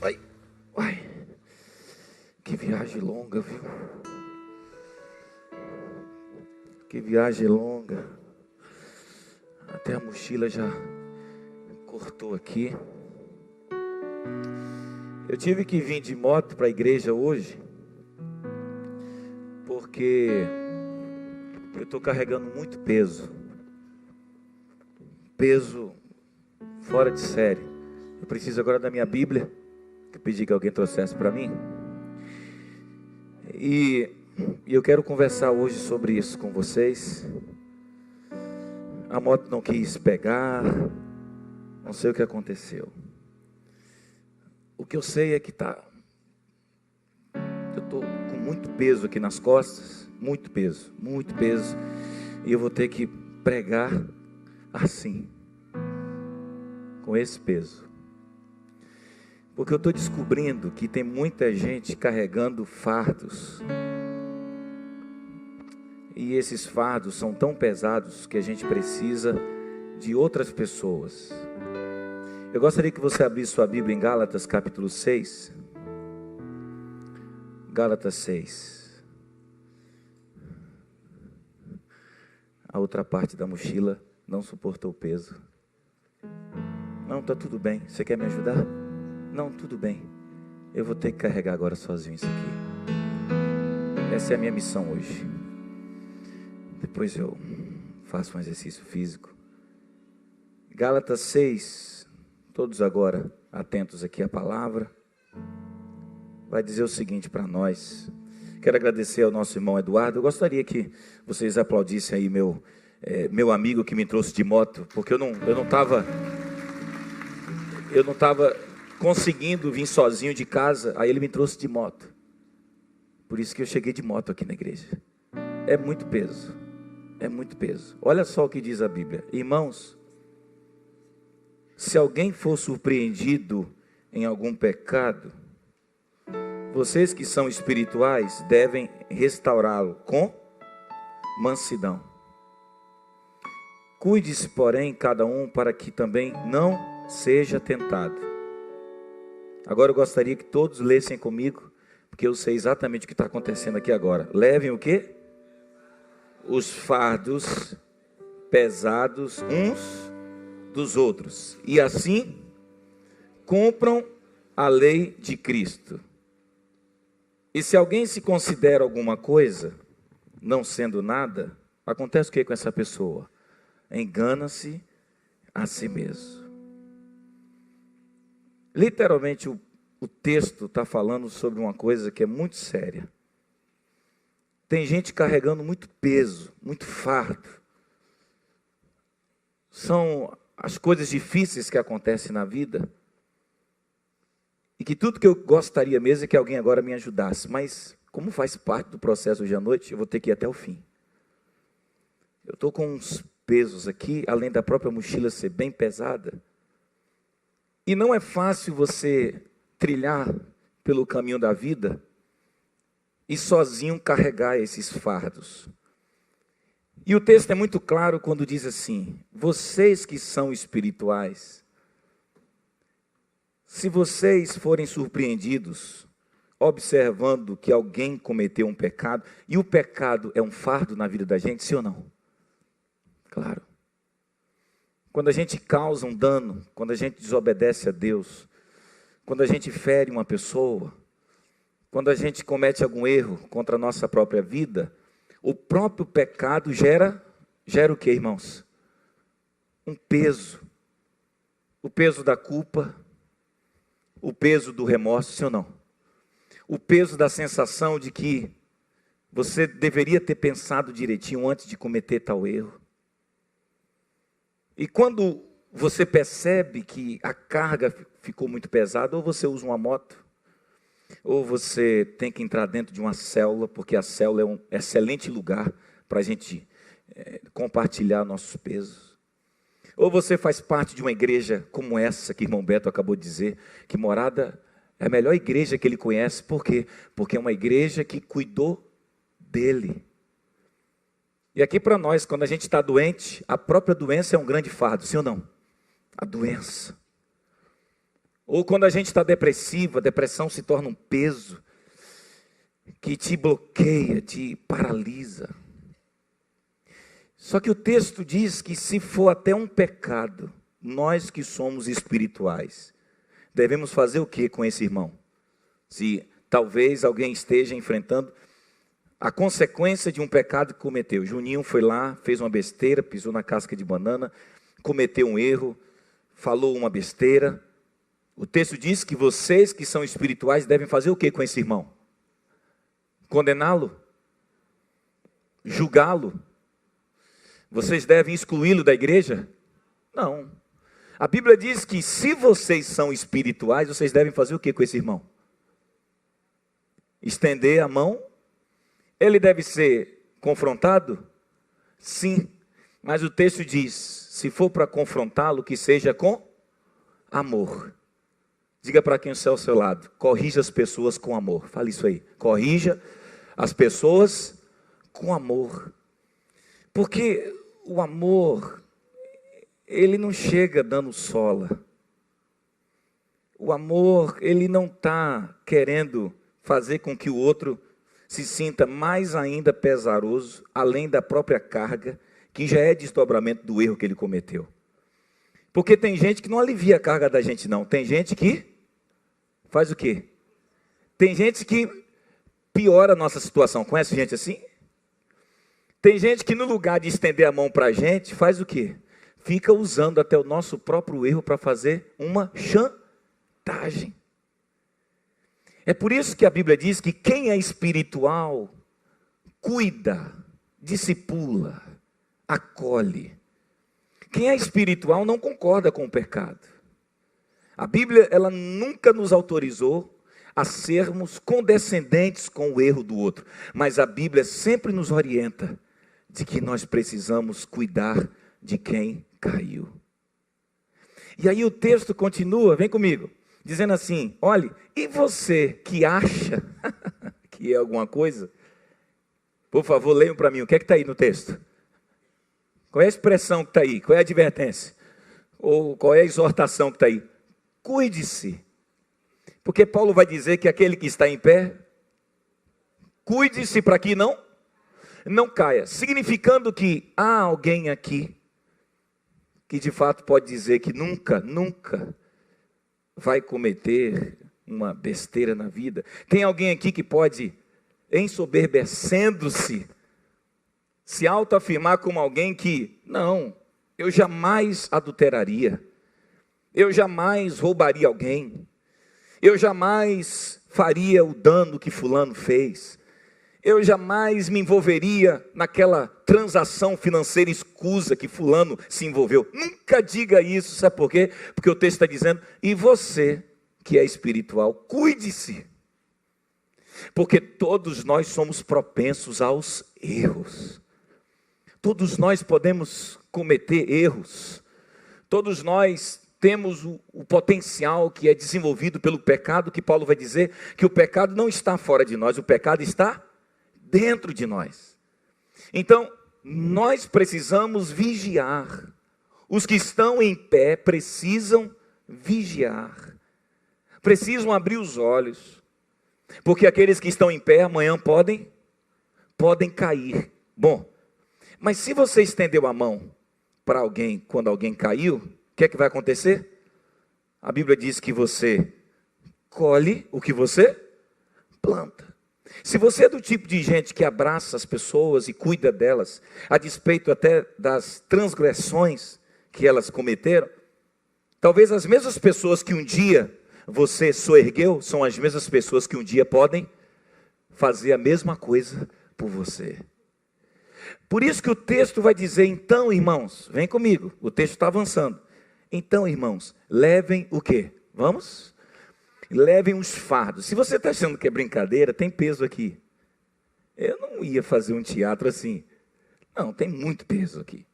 Ai, ai, que viagem longa, viu? Que viagem longa. Até a mochila já cortou aqui. Eu tive que vir de moto para a igreja hoje, porque eu estou carregando muito peso. Peso fora de série. Eu preciso agora da minha Bíblia, que eu pedi que alguém trouxesse para mim. E eu quero conversar hoje sobre isso com vocês. A moto não quis pegar, não sei o que aconteceu. O que eu sei é que eu estou com muito peso aqui nas costas, muito peso, e eu vou ter que pregar assim, com esse peso. Porque eu estou descobrindo que tem muita gente carregando fardos. E esses fardos são tão pesados que a gente precisa de outras pessoas. Eu gostaria que você abrisse sua Bíblia em Gálatas capítulo 6. Gálatas 6. A outra parte da mochila não suportou o peso. Não, está tudo bem. Você quer me ajudar? Não, tudo bem. Eu vou ter que carregar agora sozinho isso aqui. Essa é a minha missão hoje. Depois eu faço um exercício físico. Gálatas 6. Todos agora atentos aqui à palavra. Vai dizer o seguinte para nós. Quero agradecer ao nosso irmão Eduardo. Eu gostaria que vocês aplaudissem aí meu amigo que me trouxe de moto, porque eu não estava conseguindo vir sozinho de casa, aí ele me trouxe de moto. Por isso que eu cheguei de moto aqui na igreja. É muito peso. É muito peso. Olha só o que diz a Bíblia. Irmãos, se alguém for surpreendido em algum pecado, vocês que são espirituais devem restaurá-lo com mansidão. Cuide-se, porém, cada um para que também não seja tentado. Agora eu gostaria que todos lessem comigo, porque eu sei exatamente o que está acontecendo aqui agora. Levem o quê? Os fardos pesados uns dos outros, e assim cumpram a lei de Cristo. E se alguém se considera alguma coisa, não sendo nada, acontece o que com essa pessoa? Engana-se a si mesmo. Literalmente o texto está falando sobre uma coisa que é muito séria. Tem gente carregando muito peso, muito fardo. São as coisas difíceis que acontecem na vida. E que tudo que eu gostaria mesmo é que alguém agora me ajudasse. Mas como faz parte do processo hoje à noite, eu vou ter que ir até o fim. Eu estou com uns pesos aqui, além da própria mochila ser bem pesada. E não é fácil você trilhar pelo caminho da vida e sozinho carregar esses fardos. E o texto é muito claro quando diz assim: vocês que são espirituais, se vocês forem surpreendidos observando que alguém cometeu um pecado, e o pecado é um fardo na vida da gente, sim ou não? Claro. Quando a gente causa um dano, quando a gente desobedece a Deus, quando a gente fere uma pessoa, quando a gente comete algum erro contra a nossa própria vida, o próprio pecado gera o que, irmãos? Um peso. O peso da culpa, o peso do remorso, sim ou não? O peso da sensação de que você deveria ter pensado direitinho antes de cometer tal erro. E quando você percebe que a carga ficou muito pesada, ou você usa uma moto, ou você tem que entrar dentro de uma célula, porque a célula é um excelente lugar para a gente compartilhar nossos pesos. Ou você faz parte de uma igreja como essa que o irmão Beto acabou de dizer, que Morada é a melhor igreja que ele conhece. Por quê? Porque é uma igreja que cuidou dele. E aqui para nós, quando a gente está doente, a própria doença é um grande fardo, sim ou não? A doença. Ou quando a gente está depressivo, a depressão se torna um peso que te bloqueia, te paralisa. Só que o texto diz que se for até um pecado, nós que somos espirituais, devemos fazer o que com esse irmão? Se talvez alguém esteja enfrentando a consequência de um pecado que cometeu. Juninho foi lá, fez uma besteira, pisou na casca de banana, cometeu um erro, falou uma besteira. O texto diz que vocês que são espirituais devem fazer o que com esse irmão? Condená-lo? Julgá-lo? Vocês devem excluí-lo da igreja? Não. A Bíblia diz que se vocês são espirituais, vocês devem fazer o que com esse irmão? Estender a mão. Ele deve ser confrontado? Sim. Mas o texto diz, se for para confrontá-lo, que seja com amor. Diga para quem está ao seu lado, corrija as pessoas com amor. Fale isso aí, corrija as pessoas com amor. Porque o amor, ele não chega dando sola. O amor, ele não está querendo fazer com que o outro se sinta mais ainda pesaroso, além da própria carga, que já é desdobramento do erro que ele cometeu. Porque tem gente que não alivia a carga da gente não, tem gente que faz o quê? Tem gente que piora a nossa situação, conhece gente assim? Tem gente que no lugar de estender a mão para a gente, faz o quê? Fica usando até o nosso próprio erro para fazer uma chantagem. É por isso que a Bíblia diz que quem é espiritual, cuida, discipula, acolhe. Quem é espiritual não concorda com o pecado. A Bíblia, ela nunca nos autorizou a sermos condescendentes com o erro do outro. Mas a Bíblia sempre nos orienta de que nós precisamos cuidar de quem caiu. E aí o texto continua, vem comigo, dizendo assim, olhe, e você que acha que é alguma coisa, por favor, leiam para mim, o que é que está aí no texto? Qual é a expressão que está aí? Qual é a advertência? Ou qual é a exortação que está aí? Cuide-se. Porque Paulo vai dizer que aquele que está em pé, cuide-se para que não caia. Significando que há alguém aqui que de fato pode dizer que nunca vai cometer uma besteira na vida. Tem alguém aqui que pode, ensoberbecendo-se, se autoafirmar como alguém que, não, eu jamais adulteraria, eu jamais roubaria alguém, eu jamais faria o dano que fulano fez, eu jamais me envolveria naquela transação financeira escusa que fulano se envolveu. Nunca diga isso, sabe por quê? Porque o texto está dizendo, e você que é espiritual, cuide-se. Porque todos nós somos propensos aos erros. Todos nós podemos cometer erros. Todos nós temos o potencial que é desenvolvido pelo pecado, que Paulo vai dizer que o pecado não está fora de nós, o pecado está dentro de nós. Então, nós precisamos vigiar. Os que estão em pé precisam vigiar. Precisam abrir os olhos. Porque aqueles que estão em pé amanhã podem cair. Bom, mas se você estendeu a mão para alguém quando alguém caiu, o que é que vai acontecer? A Bíblia diz que você colhe o que você planta. Se você é do tipo de gente que abraça as pessoas e cuida delas, a despeito até das transgressões que elas cometeram, talvez as mesmas pessoas que um dia você soergueu, são as mesmas pessoas que um dia podem fazer a mesma coisa por você. Por isso que o texto vai dizer, então irmãos, vem comigo, o texto está avançando. Então irmãos, levem o quê? Vamos? Levem os fardos. Se você está achando que é brincadeira, tem peso aqui. Eu não ia fazer um teatro assim. Não, tem muito peso aqui.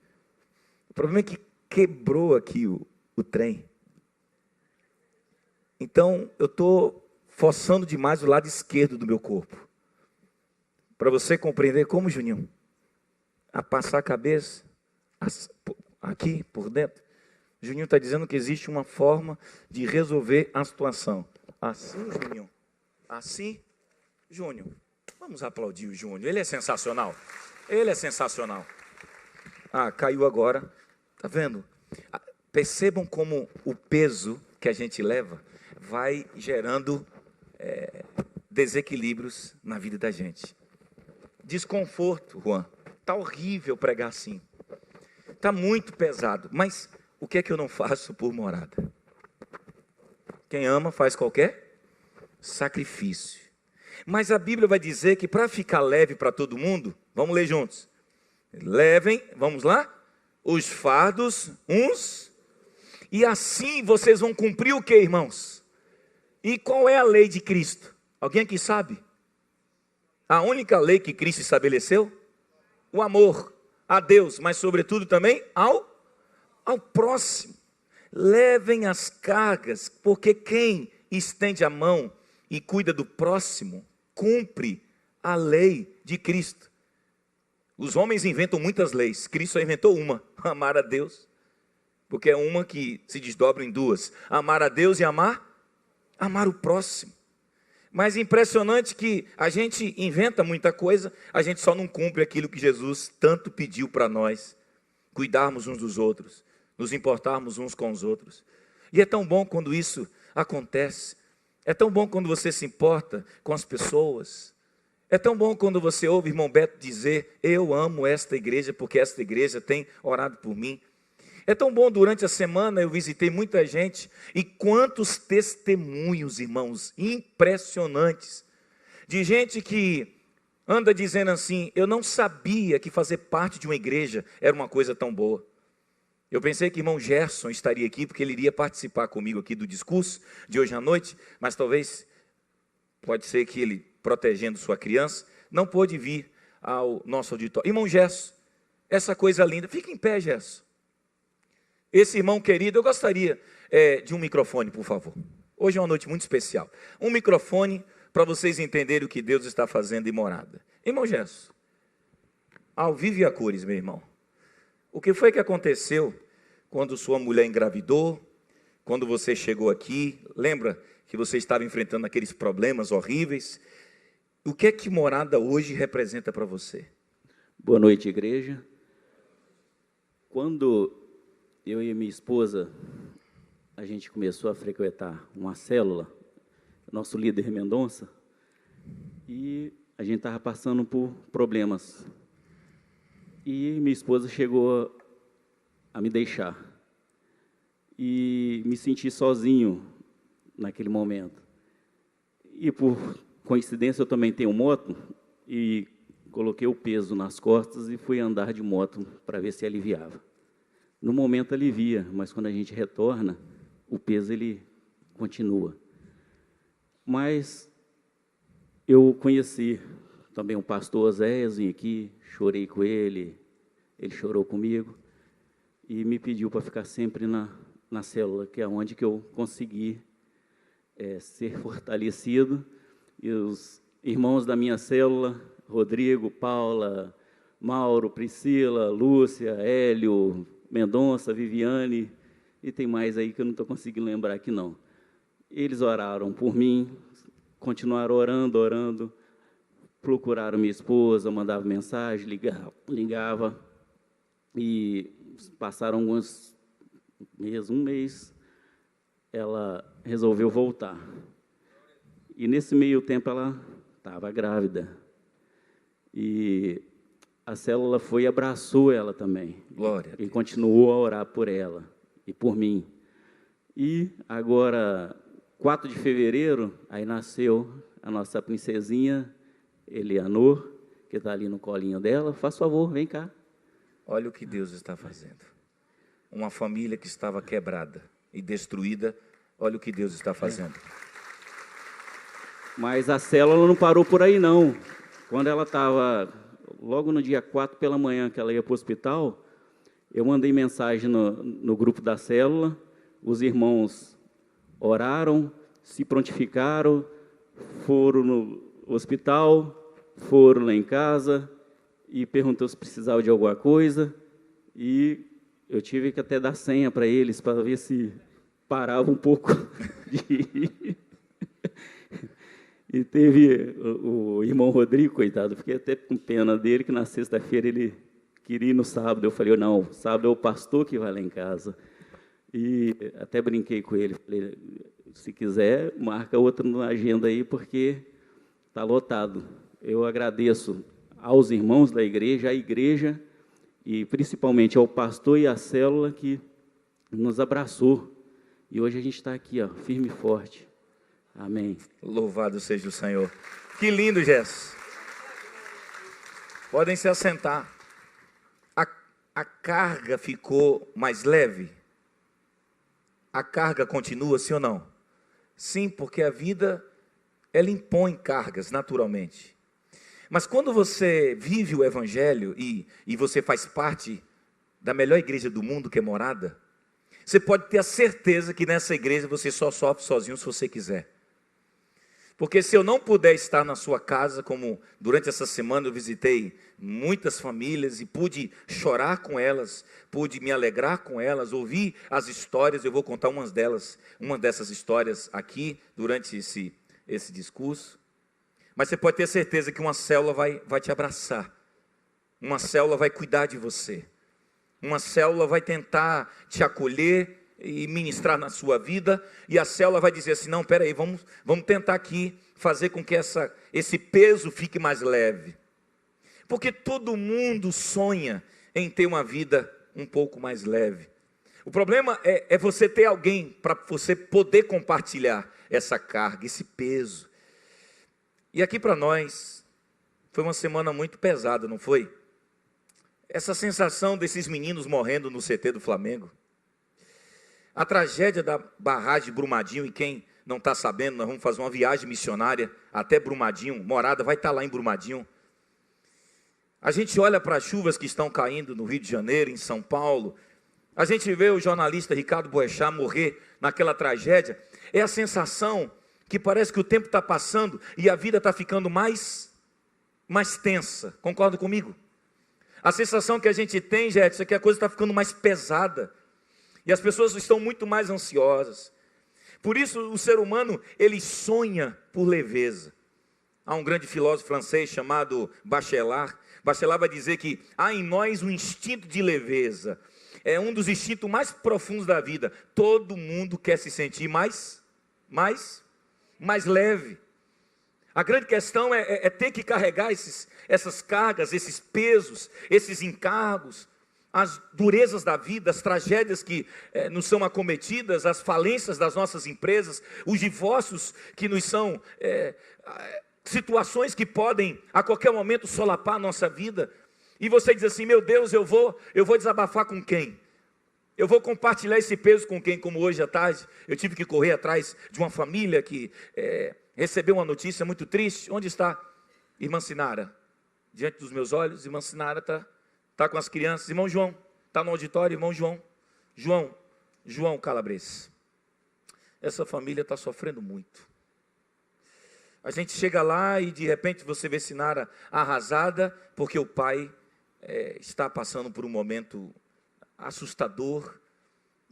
O problema é que quebrou aqui o trem. Então, eu estou forçando demais o lado esquerdo do meu corpo. Para você compreender como, Juninho, a passar a cabeça aqui por dentro. Juninho está dizendo que existe uma forma de resolver a situação. Assim, Juninho? Assim, Júnior? Vamos aplaudir o Júnior. Ele é sensacional. Ele é sensacional. Ah, caiu agora. Está vendo? Percebam como o peso que a gente leva vai gerando desequilíbrios na vida da gente. Desconforto, Juan. Está horrível pregar assim. Está muito pesado. Mas o que é que eu não faço por morada? Quem ama faz qualquer sacrifício. Mas a Bíblia vai dizer que para ficar leve para todo mundo, vamos ler juntos. Levem, vamos lá? Os fardos uns, e assim vocês vão cumprir o que, irmãos? E qual é a lei de Cristo? Alguém aqui sabe? A única lei que Cristo estabeleceu? O amor a Deus, mas sobretudo também ao próximo. Levem as cargas, porque quem estende a mão e cuida do próximo, cumpre a lei de Cristo. Os homens inventam muitas leis, Cristo só inventou uma: amar a Deus, porque é uma que se desdobra em duas: amar a Deus e amar o próximo. Mas impressionante que a gente inventa muita coisa, a gente só não cumpre aquilo que Jesus tanto pediu para nós: cuidarmos uns dos outros, nos importarmos uns com os outros. E é tão bom quando isso acontece. É tão bom quando você se importa com as pessoas. É tão bom quando você ouve o irmão Beto dizer: eu amo esta igreja porque esta igreja tem orado por mim. É tão bom, durante a semana eu visitei muita gente, e quantos testemunhos, irmãos, impressionantes, de gente que anda dizendo assim: eu não sabia que fazer parte de uma igreja era uma coisa tão boa. Eu pensei que o irmão Gerson estaria aqui, porque ele iria participar comigo aqui do discurso de hoje à noite, mas talvez, pode ser que ele, protegendo sua criança, não pôde vir ao nosso auditório. Irmão Gerson, essa coisa linda, fica em pé, Gerson. Esse irmão querido, eu gostaria de um microfone, por favor. Hoje é uma noite muito especial. Um microfone para vocês entenderem o que Deus está fazendo em morada. Irmão Gerson, ao vivo e a cores, meu irmão. O que foi que aconteceu quando sua mulher engravidou, quando você chegou aqui? Lembra que você estava enfrentando aqueles problemas horríveis? O que é que morada hoje representa para você? Boa noite, igreja. Quando eu e minha esposa, a gente começou a frequentar uma célula, nosso líder Mendonça, e a gente estava passando por problemas. E minha esposa chegou a me deixar. E me senti sozinho naquele momento. E por coincidência eu também tenho moto, e coloquei o peso nas costas e fui andar de moto para ver se aliviava. No momento alivia, mas quando a gente retorna, o peso ele continua. Mas eu conheci também o pastor Oséias, vim aqui, chorei com ele chorou comigo e me pediu para ficar sempre na célula, que é onde que eu consegui ser fortalecido. E os irmãos da minha célula, Rodrigo, Paula, Mauro, Priscila, Lúcia, Hélio, Mendonça, Viviane, e tem mais aí que eu não estou conseguindo lembrar aqui não. Eles oraram por mim, continuaram orando, procuraram minha esposa, mandava mensagem, ligava, e passaram alguns meses, um mês, ela resolveu voltar. E nesse meio tempo ela estava grávida. E a célula foi e abraçou ela também. Glória. E continuou a orar por ela e por mim. E agora, 4 de fevereiro, aí nasceu a nossa princesinha, Eleanor, que está ali no colinho dela. Faz favor, vem cá. Olha o que Deus está fazendo. Uma família que estava quebrada e destruída, olha o que Deus está fazendo. Mas a célula não parou por aí, não. Quando ela estava, logo no dia 4 pela manhã, que ela ia para o hospital, eu mandei mensagem no grupo da célula, os irmãos oraram, se prontificaram, foram no hospital, foram lá em casa e perguntou se precisava de alguma coisa, e Eu tive que até dar senha para eles, para ver se parava um pouco de ir. E teve o irmão Rodrigo, coitado, fiquei até com pena dele, que na sexta-feira ele queria ir no sábado. Eu falei, não, sábado é o pastor que vai lá em casa. E até brinquei com ele, falei, se quiser, marca outra na agenda aí, porque está lotado. Eu agradeço aos irmãos da igreja, à igreja, e principalmente ao pastor e à célula que nos abraçou. E hoje a gente está aqui, ó, firme e forte. Amém. Louvado seja o Senhor. Que lindo, Jess. Podem se assentar. A carga ficou mais leve? A carga continua, sim ou não? Sim, porque a vida, ela impõe cargas, naturalmente. Mas quando você vive o Evangelho e você faz parte da melhor igreja do mundo, que é Morada, você pode ter a certeza que nessa igreja você só sofre sozinho se você quiser. Porque se eu não puder estar na sua casa, como durante essa semana eu visitei muitas famílias e pude chorar com elas, pude me alegrar com elas, ouvir as histórias, eu vou contar uma dessas histórias aqui durante esse discurso. Mas você pode ter certeza que uma célula vai te abraçar, uma célula vai cuidar de você, uma célula vai tentar te acolher e ministrar na sua vida, e a célula vai dizer assim, não, peraí, vamos tentar aqui fazer com que esse peso fique mais leve, porque todo mundo sonha em ter uma vida um pouco mais leve. O problema é você ter alguém para você poder compartilhar essa carga, esse peso. E aqui para nós, foi uma semana muito pesada, não foi? Essa sensação desses meninos morrendo no CT do Flamengo, a tragédia da barragem de Brumadinho, e quem não está sabendo, nós vamos fazer uma viagem missionária até Brumadinho, Morada vai estar lá em Brumadinho. A gente olha para as chuvas que estão caindo no Rio de Janeiro, em São Paulo, a gente vê o jornalista Ricardo Boechat morrer naquela tragédia, é a sensação que parece que o tempo está passando e a vida está ficando mais tensa, concorda comigo? A sensação que a gente tem, gente, é que a coisa está ficando mais pesada, e as pessoas estão muito mais ansiosas. Por isso o ser humano, ele sonha por leveza. Há um grande filósofo francês chamado Bachelard. Bachelard vai dizer que há em nós um instinto de leveza. É um dos instintos mais profundos da vida. Todo mundo quer se sentir mais leve. A grande questão é ter que carregar essas cargas, esses pesos, esses encargos, as durezas da vida, as tragédias que nos são acometidas, as falências das nossas empresas, os divórcios que nos são situações que podem a qualquer momento solapar a nossa vida. E você diz assim, meu Deus, eu vou desabafar com quem? Eu vou compartilhar esse peso com quem? Como hoje à tarde, eu tive que correr atrás de uma família que recebeu uma notícia muito triste. Onde está irmã Sinara? Diante dos meus olhos, irmã Sinara está com as crianças. Irmão João, está no auditório, irmão João Calabres. Essa família está sofrendo muito. A gente chega lá e de repente você vê Sinara arrasada, porque o pai está passando por um momento assustador,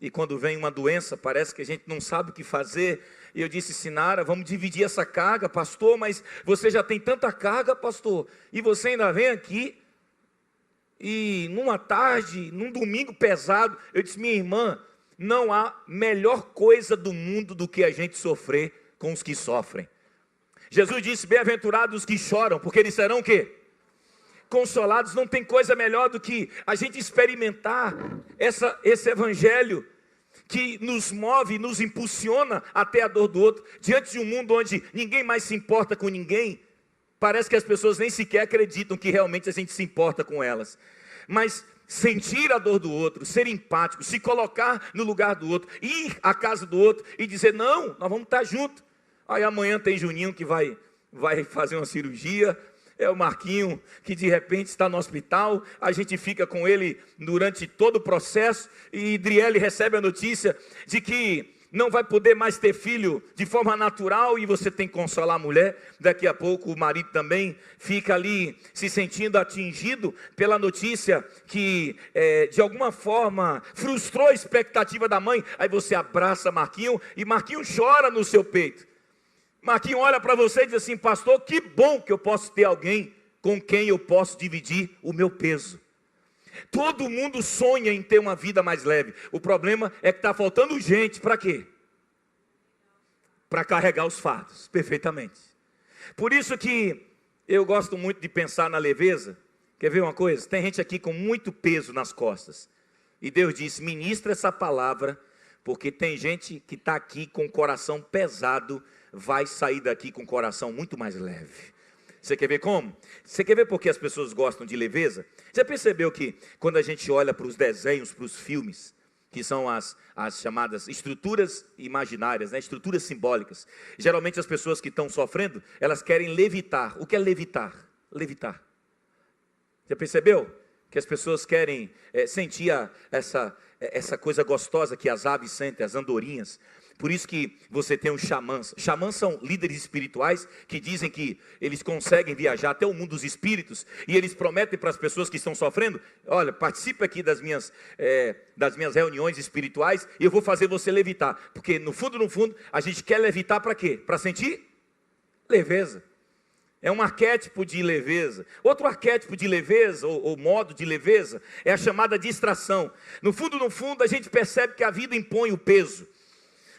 e quando vem uma doença, parece que a gente não sabe o que fazer. E eu disse, Sinara, vamos dividir essa carga, pastor, mas você já tem tanta carga, pastor, e você ainda vem aqui, e numa tarde, num domingo pesado. Eu disse, minha irmã, não há melhor coisa do mundo do que a gente sofrer com os que sofrem. Jesus disse, bem-aventurados os que choram, porque eles serão o quê? Consolados. Não tem coisa melhor do que a gente experimentar esse evangelho que nos move, nos impulsiona até a dor do outro. Diante de um mundo onde ninguém mais se importa com ninguém, parece que as pessoas nem sequer acreditam que realmente a gente se importa com elas. Mas sentir a dor do outro, ser empático, se colocar no lugar do outro, ir à casa do outro e dizer, não, nós vamos estar juntos. Aí amanhã tem Juninho que vai fazer uma cirurgia, é o Marquinho que de repente está no hospital, a gente fica com ele durante todo o processo, e Idriele recebe a notícia de que não vai poder mais ter filho de forma natural e você tem que consolar a mulher. Daqui a pouco o marido também fica ali se sentindo atingido pela notícia que de alguma forma frustrou a expectativa da mãe. Aí você abraça Marquinho e Marquinho chora no seu peito. Marquinho olha para você e diz assim: pastor, que bom que eu posso ter alguém com quem eu posso dividir o meu peso. Todo mundo sonha em ter uma vida mais leve. O problema é que está faltando gente. Para quê? Para carregar os fardos. Perfeitamente. Por isso que eu gosto muito de pensar na leveza. Quer ver uma coisa? Tem gente aqui com muito peso nas costas. E Deus disse: ministra essa palavra, porque tem gente que está aqui com o coração pesado, vai sair daqui com o coração muito mais leve. Você quer ver como? Você quer ver por que as pessoas gostam de leveza? Você percebeu que quando a gente olha para os desenhos, para os filmes, que são as chamadas estruturas imaginárias, né? Estruturas simbólicas, geralmente as pessoas que estão sofrendo, elas querem levitar. O que é levitar? Levitar. Já percebeu? Que as pessoas querem sentir essa coisa gostosa que as aves sentem, as andorinhas. Por isso que você tem os xamãs. Xamãs são líderes espirituais que dizem que eles conseguem viajar até o mundo dos espíritos. E eles prometem para as pessoas que estão sofrendo: olha, participe aqui das minhas reuniões espirituais e eu vou fazer você levitar. Porque no fundo, a gente quer levitar para quê? Para sentir leveza. É um arquétipo de leveza. Outro arquétipo de leveza, ou modo de leveza, é a chamada distração. No fundo, a gente percebe que a vida impõe o peso.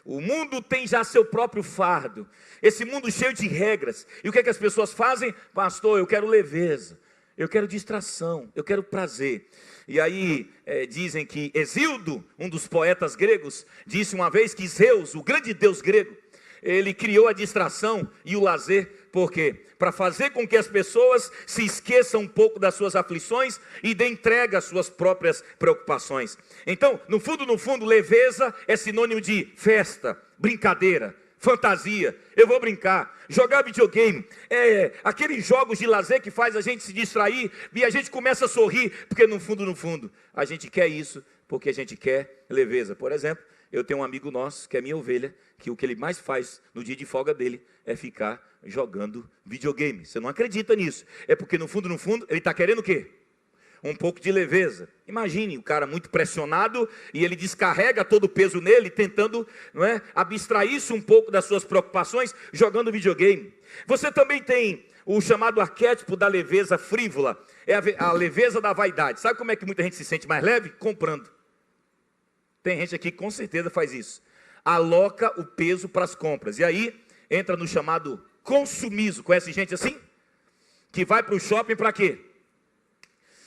O mundo tem já seu próprio fardo. Esse mundo cheio de regras. E o que é que as pessoas fazem? Pastor, eu quero leveza, eu quero distração, eu quero prazer. E aí dizem que Hesíodo, um dos poetas gregos, disse uma vez que Zeus, o grande deus grego, ele criou a distração e o lazer. Por quê? Para fazer com que as pessoas se esqueçam um pouco das suas aflições e dê entrega às suas próprias preocupações. Então, no fundo, leveza é sinônimo de festa, brincadeira, fantasia. Eu vou brincar, jogar videogame, aqueles jogos de lazer que faz a gente se distrair e a gente começa a sorrir, porque no fundo, a gente quer isso, porque a gente quer leveza. Por exemplo, eu tenho um amigo nosso, que é minha ovelha, que o que ele mais faz no dia de folga dele é ficar jogando videogame. Você não acredita nisso. É porque no fundo, ele está querendo o quê? Um pouco de leveza. Imagine o cara muito pressionado e ele descarrega todo o peso nele, tentando, abstrair-se um pouco das suas preocupações, jogando videogame. Você também tem o chamado arquétipo da leveza frívola. É a leveza da vaidade. Sabe como é que muita gente se sente mais leve? Comprando. Tem gente aqui que com certeza faz isso. Aloca o peso para as compras. E aí entra no chamado consumismo. Conhece gente assim? Que vai para o shopping para quê?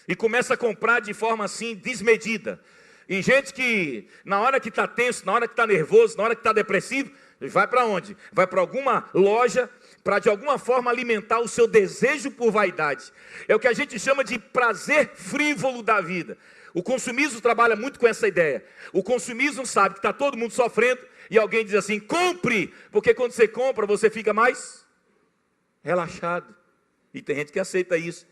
E começa a comprar de forma assim desmedida. E gente que na hora que está tenso, na hora que está nervoso, na hora que está depressivo, vai para onde? Vai para alguma loja para de alguma forma alimentar o seu desejo por vaidade. É o que a gente chama de prazer frívolo da vida. O consumismo trabalha muito com essa ideia. O consumismo sabe que está todo mundo sofrendo e alguém diz assim: compre, porque quando você compra você fica mais relaxado. E tem gente que aceita isso.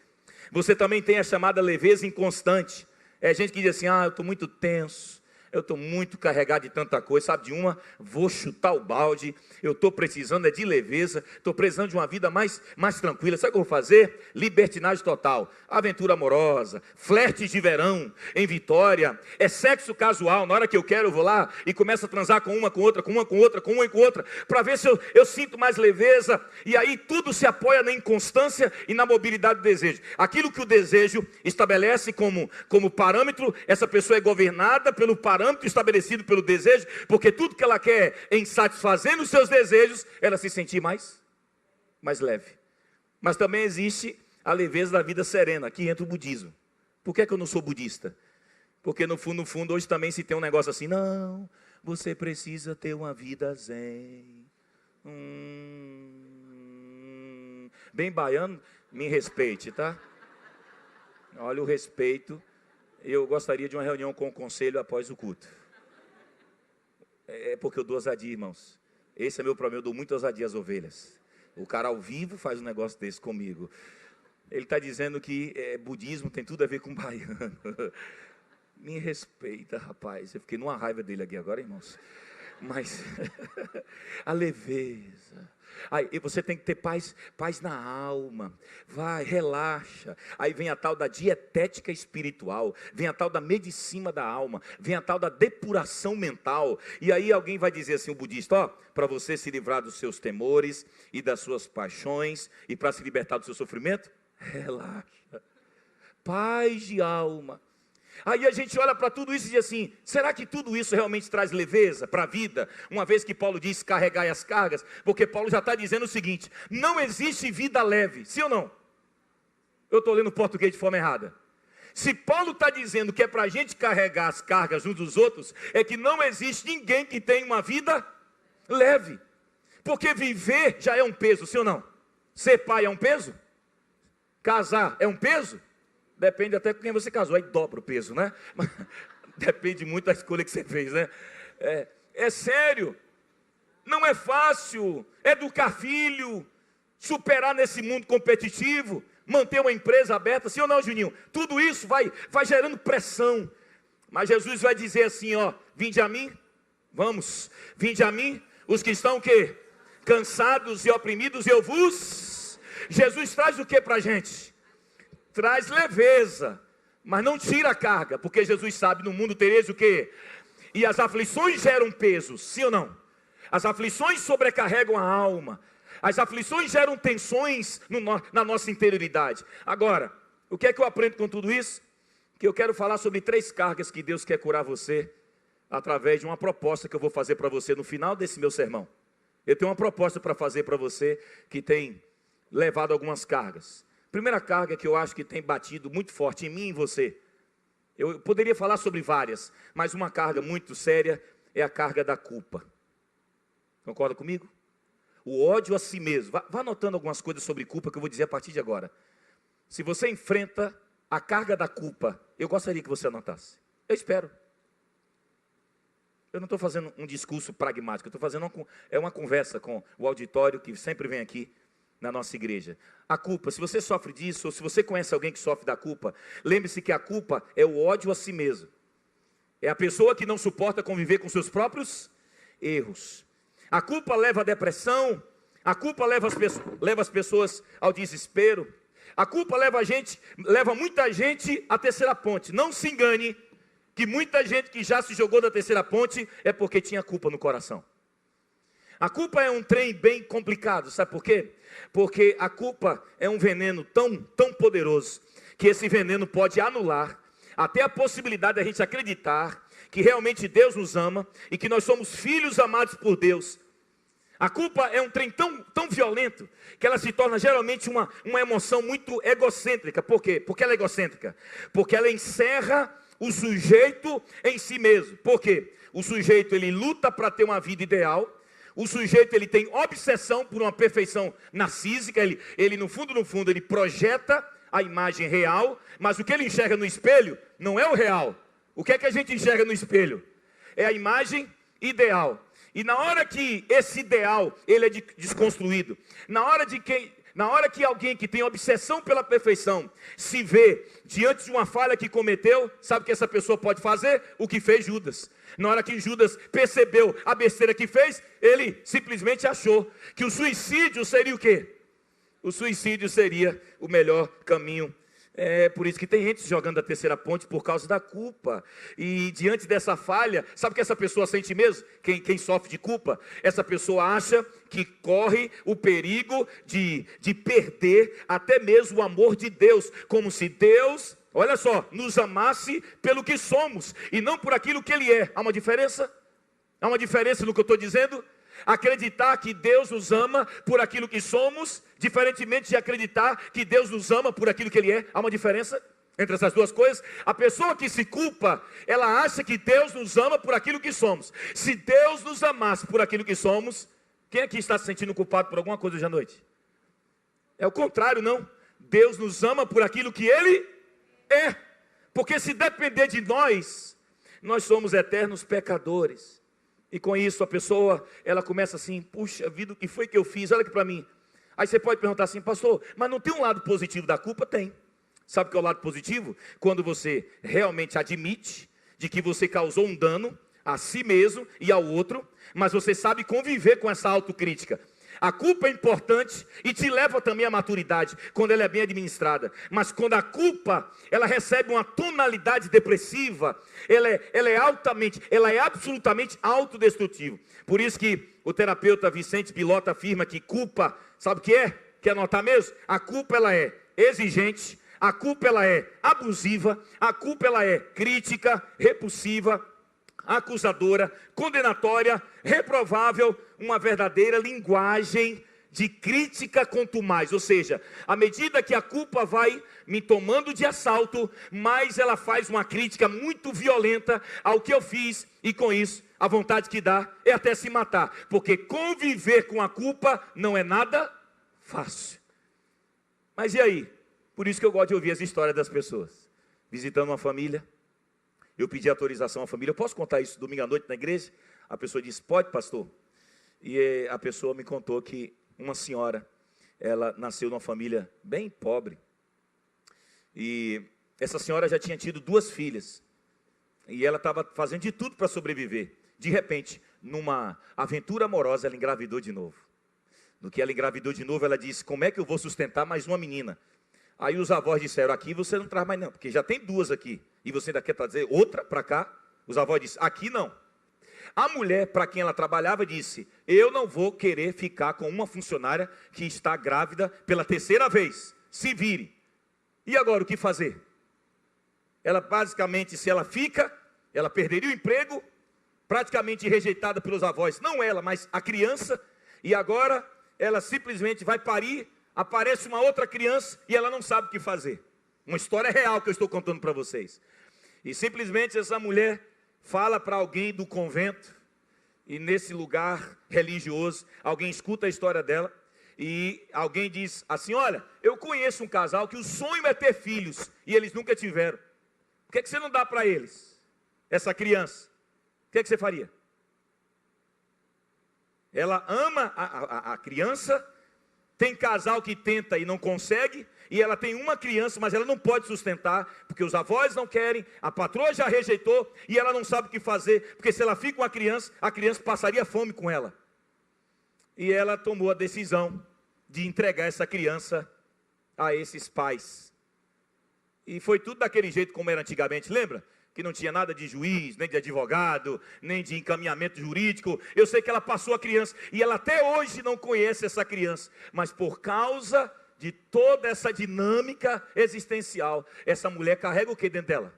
Você também tem a chamada leveza inconstante. É gente que diz assim: eu estou muito tenso, eu estou muito carregado de tanta coisa. Sabe de uma? Vou chutar o balde. Eu estou precisando de leveza. Estou precisando de uma vida mais tranquila. Sabe o que eu vou fazer? Libertinagem total. Aventura amorosa. Flertes de verão em Vitória. É sexo casual. Na hora que eu quero eu vou lá e começo a transar com uma, com outra, com uma, com outra, com uma e com outra, para ver se eu sinto mais leveza. E aí tudo se apoia na inconstância e na mobilidade do desejo. Aquilo que o desejo estabelece como parâmetro, essa pessoa é governada pelo parâmetro estabelecido pelo desejo, porque tudo que ela quer em satisfazendo os seus desejos, ela se sentir mais leve. Mas também existe a leveza da vida serena. Aqui entra o budismo. Por que eu não sou budista? Porque no fundo hoje também se tem um negócio assim: não, você precisa ter uma vida zen. Bem baiano, me respeite, tá? Olha o respeito. Eu gostaria de uma reunião com o conselho após o culto. É porque eu dou ousadia, irmãos. Esse é meu problema, eu dou muita ousadia às ovelhas. O cara ao vivo faz um negócio desse comigo. Ele está dizendo que budismo tem tudo a ver com baiano. Me respeita, rapaz. Eu fiquei numa raiva dele aqui agora, irmãos. Mas a leveza. Aí você tem que ter paz na alma. Vai, relaxa. Aí vem a tal da dietética espiritual, vem a tal da medicina da alma, vem a tal da depuração mental. E aí alguém vai dizer assim, o budista, ó, para você se livrar dos seus temores e das suas paixões e para se libertar do seu sofrimento, relaxa. Paz de alma. Aí a gente olha para tudo isso e diz assim, será que tudo isso realmente traz leveza para a vida? Uma vez que Paulo diz carregai as cargas, porque Paulo já está dizendo o seguinte, não existe vida leve, sim ou não? Eu estou lendo português de forma errada. Se Paulo está dizendo que é para a gente carregar as cargas uns dos outros, é que não existe ninguém que tenha uma vida leve. Porque viver já é um peso, sim ou não? Ser pai é um peso? Casar é um peso? Depende até com quem você casou, aí dobra o peso, né? Depende muito da escolha que você fez, né? É sério, não é fácil educar filho, superar nesse mundo competitivo, manter uma empresa aberta, sim ou não, Juninho? Tudo isso vai gerando pressão, mas Jesus vai dizer assim, ó, vinde a mim, vamos, vinde a mim, os que estão o quê? Cansados e oprimidos, eu vos... Jesus traz o que para a gente? Traz leveza, mas não tira a carga, porque Jesus sabe, no mundo tereis o quê? E as aflições geram peso, sim ou não? As aflições sobrecarregam a alma, as aflições geram tensões na nossa interioridade. Agora, o que é que eu aprendo com tudo isso? Que eu quero falar sobre 3 cargas que Deus quer curar você, através de uma proposta que eu vou fazer para você no final desse meu sermão. Eu tenho uma proposta para fazer para você, que tem levado algumas cargas. Primeira carga que eu acho que tem batido muito forte em mim e em você. Eu poderia falar sobre várias, mas uma carga muito séria é a carga da culpa. Concorda comigo? O ódio a si mesmo. Vá anotando algumas coisas sobre culpa que eu vou dizer a partir de agora. Se você enfrenta a carga da culpa, eu gostaria que você anotasse. Eu não estou fazendo um discurso pragmático, eu estou fazendo uma conversa com o auditório que sempre vem aqui na nossa igreja. A culpa, se você sofre disso, ou se você conhece alguém que sofre da culpa, lembre-se que a culpa é o ódio a si mesmo. É a pessoa que não suporta conviver com seus próprios erros. A culpa leva à depressão, a culpa leva as pessoas ao desespero. A culpa leva muita gente à terceira ponte. Não se engane que muita gente que já se jogou da terceira ponte é porque tinha culpa no coração. A culpa é um trem bem complicado, sabe por quê? Porque a culpa é um veneno tão poderoso, que esse veneno pode anular até a possibilidade de a gente acreditar que realmente Deus nos ama e que nós somos filhos amados por Deus. A culpa é um trem tão violento, que ela se torna geralmente uma emoção muito egocêntrica. Por quê? Porque ela é egocêntrica. Porque ela encerra o sujeito em si mesmo. Por quê? O sujeito, ele luta para ter uma vida ideal. O sujeito, ele tem obsessão por uma perfeição narcísica, ele no fundo, ele projeta a imagem real, mas o que ele enxerga no espelho não é o real. O que é que a gente enxerga no espelho? É a imagem ideal. E na hora que esse ideal, ele é desconstruído, na hora que alguém que tem obsessão pela perfeição se vê diante de uma falha que cometeu, sabe o que essa pessoa pode fazer? O que fez Judas. Na hora que Judas percebeu a besteira que fez, ele simplesmente achou que o suicídio seria o quê? O suicídio seria o melhor caminho. É por isso que tem gente se jogando da terceira ponte por causa da culpa. E diante dessa falha, sabe o que essa pessoa sente mesmo? Quem sofre de culpa? Essa pessoa acha que corre o perigo de perder até mesmo o amor de Deus. Como se Deus, olha só, nos amasse pelo que somos e não por aquilo que Ele é. Há uma diferença? Há uma diferença no que eu estou dizendo? Acreditar que Deus nos ama por aquilo que somos, diferentemente de acreditar que Deus nos ama por aquilo que Ele é. Há uma diferença entre essas duas coisas? A pessoa que se culpa, ela acha que Deus nos ama por aquilo que somos. Se Deus nos amasse por aquilo que somos, quem aqui está se sentindo culpado por alguma coisa hoje à noite? É o contrário, não. Deus nos ama por aquilo que Ele é. Porque se depender de nós somos eternos pecadores. E com isso a pessoa, ela começa assim, puxa vida, o que foi que eu fiz? Olha aqui para mim. Aí você pode perguntar assim, pastor, mas não tem um lado positivo da culpa? Tem. Sabe o que é o lado positivo? Quando você realmente admite de que você causou um dano a si mesmo e ao outro, mas você sabe conviver com essa autocrítica. A culpa é importante e te leva também à maturidade, quando ela é bem administrada. Mas quando a culpa, ela recebe uma tonalidade depressiva, ela é absolutamente autodestrutiva. Por isso que o terapeuta Vicente Pilota afirma que culpa, sabe o que é? Quer anotar mesmo? A culpa, ela é exigente, a culpa, ela é abusiva, a culpa, ela é crítica, repulsiva, acusadora, condenatória, reprovável, uma verdadeira linguagem de crítica contumaz. Ou seja, à medida que a culpa vai me tomando de assalto, mais ela faz uma crítica muito violenta ao que eu fiz, e com isso, a vontade que dá é até se matar, porque conviver com a culpa não é nada fácil. Mas e aí? Por isso que eu gosto de ouvir as histórias das pessoas. Visitando uma família, eu pedi autorização à família, eu posso contar isso domingo à noite na igreja? A pessoa disse, pode, pastor. E a pessoa me contou que uma senhora, ela nasceu numa família bem pobre. E essa senhora já tinha tido 2 filhas. E ela estava fazendo de tudo para sobreviver. De repente, numa aventura amorosa, ela engravidou de novo. No que ela engravidou de novo, ela disse, como é que eu vou sustentar mais uma menina? Aí os avós disseram, aqui você não traz mais não, porque já tem 2 aqui. E você ainda quer trazer outra para cá? Os avós disseram, aqui não. A mulher, para quem ela trabalhava, disse, eu não vou querer ficar com uma funcionária que está grávida pela 3ª vez. Se vire. E agora, o que fazer? Ela basicamente, se ela fica, ela perderia o emprego, praticamente rejeitada pelos avós. Não ela, mas a criança. E agora, ela simplesmente vai parir, aparece uma outra criança e ela não sabe o que fazer. Uma história real que eu estou contando para vocês. E simplesmente essa mulher fala para alguém do convento, e nesse lugar religioso, alguém escuta a história dela, e alguém diz assim, olha, eu conheço um casal que o sonho é ter filhos, e eles nunca tiveram. Por que você não dá para eles, essa criança? O que você faria? Ela ama a criança, tem casal que tenta e não consegue, e ela tem uma criança, mas ela não pode sustentar, porque os avós não querem, a patroa já rejeitou, e ela não sabe o que fazer, porque se ela fica com a criança passaria fome com ela. E ela tomou a decisão de entregar essa criança a esses pais. E foi tudo daquele jeito como era antigamente, lembra? Que não tinha nada de juiz, nem de advogado, nem de encaminhamento jurídico. Eu sei que ela passou a criança, e ela até hoje não conhece essa criança, mas por causa de toda essa dinâmica existencial, essa mulher carrega o que dentro dela?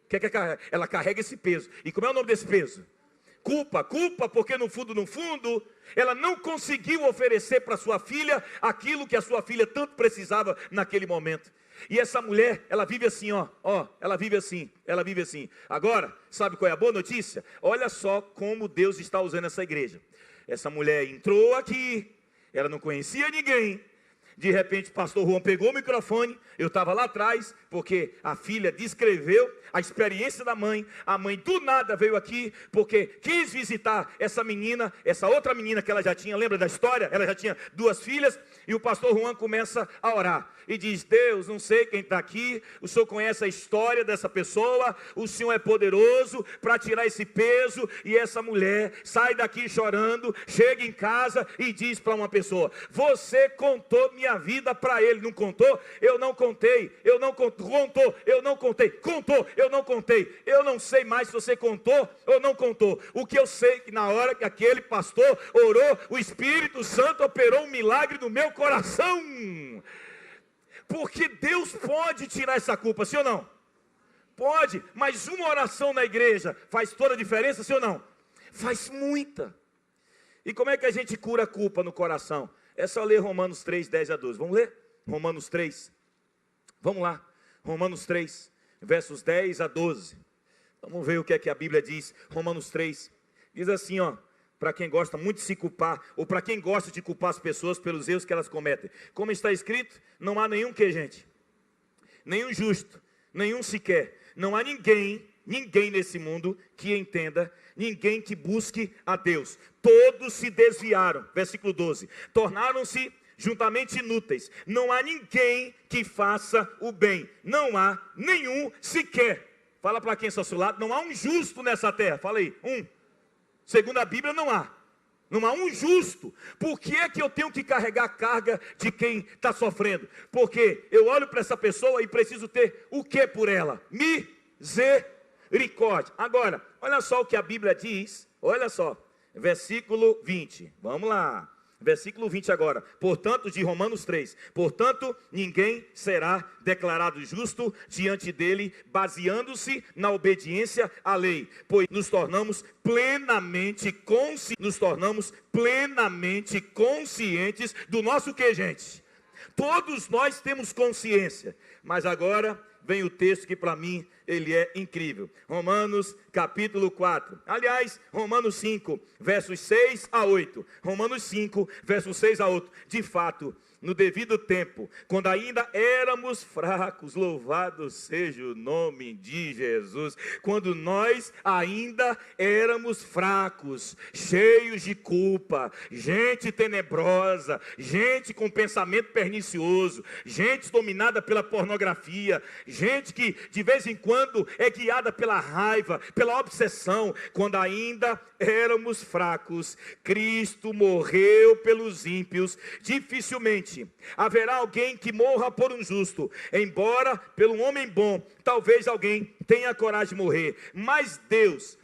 O que carrega? Ela carrega esse peso. E como é o nome desse peso? Culpa, porque no fundo, ela não conseguiu oferecer para sua filha aquilo que a sua filha tanto precisava naquele momento. E essa mulher, ela vive assim, ela vive assim. Agora, sabe qual é a boa notícia? Olha só como Deus está usando essa igreja. Essa mulher entrou aqui, ela não conhecia ninguém. De repente o pastor Juan pegou o microfone, eu estava lá atrás, porque a filha descreveu a experiência da mãe. A mãe do nada veio aqui, porque quis visitar essa menina, essa outra menina que ela já tinha, lembra da história? Ela já tinha 2 filhas, e o pastor Juan começa a orar. E diz, Deus, não sei quem está aqui, o Senhor conhece a história dessa pessoa, o Senhor é poderoso para tirar esse peso, e essa mulher sai daqui chorando, chega em casa e diz para uma pessoa, você contou minha vida para ele, não contou? Eu não contei, contou, eu não contei, contou, eu não contei, eu não sei mais se você contou ou não contou. O que eu sei é que na hora que aquele pastor orou, o Espírito Santo operou um milagre no meu coração. Porque Deus pode tirar essa culpa, sim ou não? Pode, mas uma oração na igreja faz toda a diferença, sim ou não? Faz muita. E como é que a gente cura a culpa no coração? É só ler Romanos 3, 10 a 12. Vamos ler? Romanos 3. Vamos lá. Romanos 3, versos 10 a 12. Vamos ver o que é que a Bíblia diz. Romanos 3. Diz assim, para quem gosta muito de se culpar, ou para quem gosta de culpar as pessoas pelos erros que elas cometem. Como está escrito, não há nenhum que, gente? Nenhum justo, nenhum sequer. Não há ninguém nesse mundo que entenda, ninguém que busque a Deus. Todos se desviaram, versículo 12. Tornaram-se juntamente inúteis. Não há ninguém que faça o bem. Não há nenhum sequer. Fala para quem está ao seu lado, não há um justo nessa terra. Fala aí, Segundo a Bíblia, não há. Não há um justo. Por que é que eu tenho que carregar a carga de quem está sofrendo? Porque eu olho para essa pessoa e preciso ter o que por ela? Misericórdia. Agora, olha só o que a Bíblia diz. Olha só, versículo 20. Vamos lá. Versículo 20 agora. Portanto, de Romanos 3. Portanto, ninguém será declarado justo diante dele, baseando-se na obediência à lei. Pois nos tornamos plenamente conscientes do nosso que, gente? Todos nós temos consciência. Mas agora vem o texto que para mim ele é incrível. Romanos capítulo 4. Aliás, Romanos 5, versos 6 a 8. Romanos 5, versos 6 a 8. De fato, no devido tempo, quando ainda éramos fracos, louvado seja o nome de Jesus, quando nós ainda éramos fracos, cheios de culpa, gente tenebrosa, gente com pensamento pernicioso, gente dominada pela pornografia, gente que de vez em quando é guiada pela raiva, pela obsessão, quando ainda éramos fracos, Cristo morreu pelos ímpios. Dificilmente haverá alguém que morra por um justo, embora pelo homem bom, talvez alguém tenha coragem de morrer, mas Deus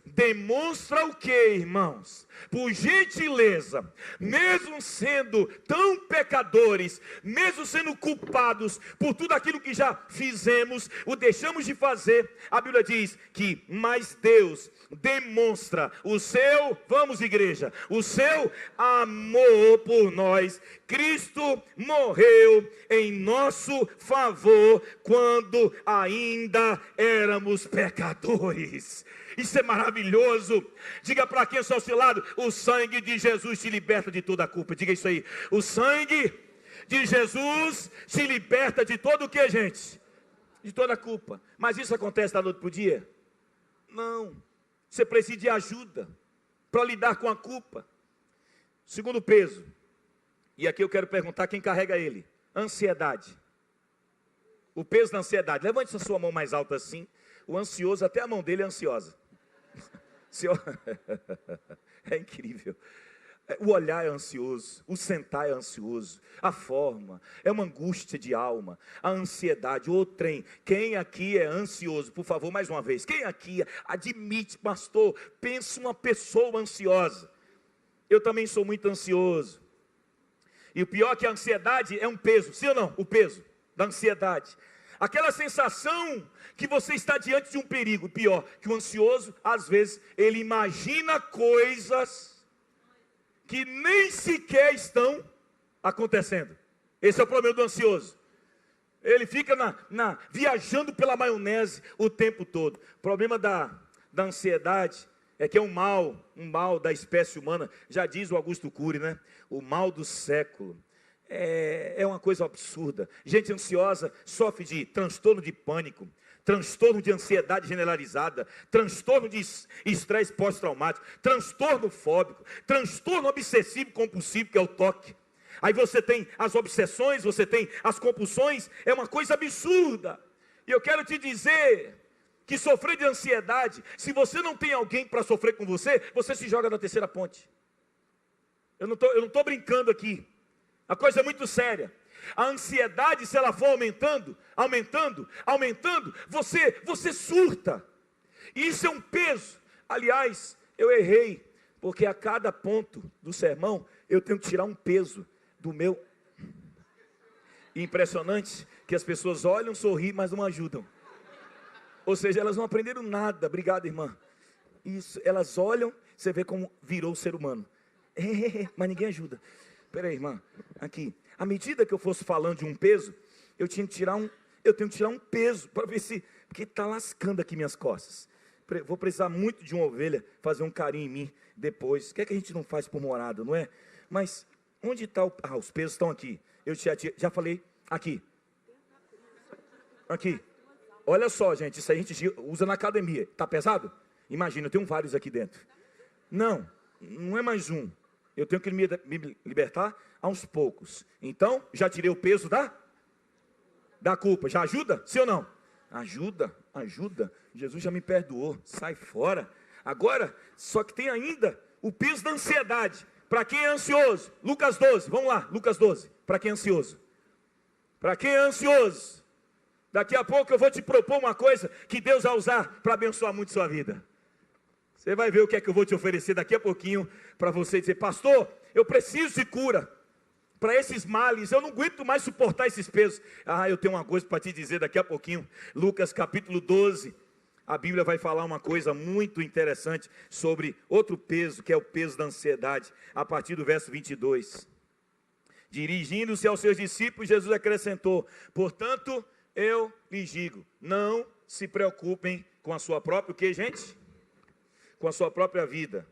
demonstra o que, irmãos? Por gentileza, mesmo sendo tão pecadores, mesmo sendo culpados por tudo aquilo que já fizemos, o deixamos de fazer, a Bíblia diz que, mas Deus demonstra o seu, vamos igreja, o seu amor por nós. Cristo morreu em nosso favor quando ainda éramos pecadores. Isso é maravilhoso. Diga para quem está ao seu lado: o sangue de Jesus te liberta de toda a culpa. Diga isso aí. O sangue de Jesus te liberta de todo o que, gente? De toda a culpa. Mas isso acontece da noite para o dia? Não. Você precisa de ajuda para lidar com a culpa. Segundo peso, e aqui eu quero perguntar quem carrega ele: ansiedade. O peso da ansiedade. Levante a sua mão mais alta assim. O ansioso, até a mão dele é ansiosa. É incrível. O olhar é ansioso, o sentar é ansioso, a forma é uma angústia de alma, a ansiedade, o trem. Quem aqui é ansioso? Por favor, mais uma vez. Quem aqui admite, pastor, pensa uma pessoa ansiosa? Eu também sou muito ansioso. E o pior é que a ansiedade é um peso, sim ou não? O peso da ansiedade. Aquela sensação que você está diante de um perigo. Pior, que o ansioso, às vezes, ele imagina coisas que nem sequer estão acontecendo. Esse é o problema do ansioso. Ele fica viajando pela maionese o tempo todo. O problema da ansiedade é que é um mal da espécie humana. Já diz o Augusto Cury, né? O mal do século. É uma coisa absurda. Gente ansiosa sofre de transtorno de pânico, transtorno de ansiedade generalizada, transtorno de estresse pós-traumático, transtorno fóbico, transtorno obsessivo compulsivo, que é o TOC. Aí você tem as obsessões, você tem as compulsões, é uma coisa absurda. E eu quero te dizer que sofrer de ansiedade, se você não tem alguém para sofrer com você, você se joga da terceira ponte. Eu não estou brincando aqui. A coisa é muito séria. A ansiedade, se ela for aumentando, você surta. E isso é um peso. Aliás, eu errei, porque a cada ponto do sermão, eu tenho que tirar um peso do meu. Impressionante que as pessoas olham, sorriem, mas não ajudam. Ou seja, elas não aprenderam nada. Obrigado, irmã. Isso, elas olham, você vê como virou o ser humano. Mas ninguém ajuda. Peraí, irmã, aqui. À medida que eu fosse falando de um peso, eu tenho que tirar um peso para ver se, porque está lascando aqui minhas costas. Vou precisar muito de uma ovelha fazer um carinho em mim depois. O que é que a gente não faz por morada, não é? Mas onde está os pesos estão aqui. Eu já falei aqui. Aqui. Olha só, gente, isso aí a gente usa na academia. Está pesado? Imagina, eu tenho vários aqui dentro. Não é mais um. Eu tenho que me libertar aos poucos. Então, já tirei o peso da culpa. Já ajuda? Sim ou não? Ajuda, ajuda. Jesus já me perdoou, sai fora. Agora, só que tem ainda o peso da ansiedade. Para quem é ansioso? Lucas 12, vamos lá, Lucas 12. Para quem é ansioso? Para quem é ansioso? Daqui a pouco eu vou te propor uma coisa que Deus vai usar para abençoar muito sua vida. Você vai ver o que é que eu vou te oferecer daqui a pouquinho para você dizer: pastor, eu preciso de cura para esses males, eu não aguento mais suportar esses pesos. Eu tenho uma coisa para te dizer daqui a pouquinho. Lucas capítulo 12, a Bíblia vai falar uma coisa muito interessante sobre outro peso, que é o peso da ansiedade, a partir do verso 22. Dirigindo-se aos seus discípulos, Jesus acrescentou: portanto, eu lhes digo, não se preocupem com a sua própria, o que, gente? Com a sua própria vida,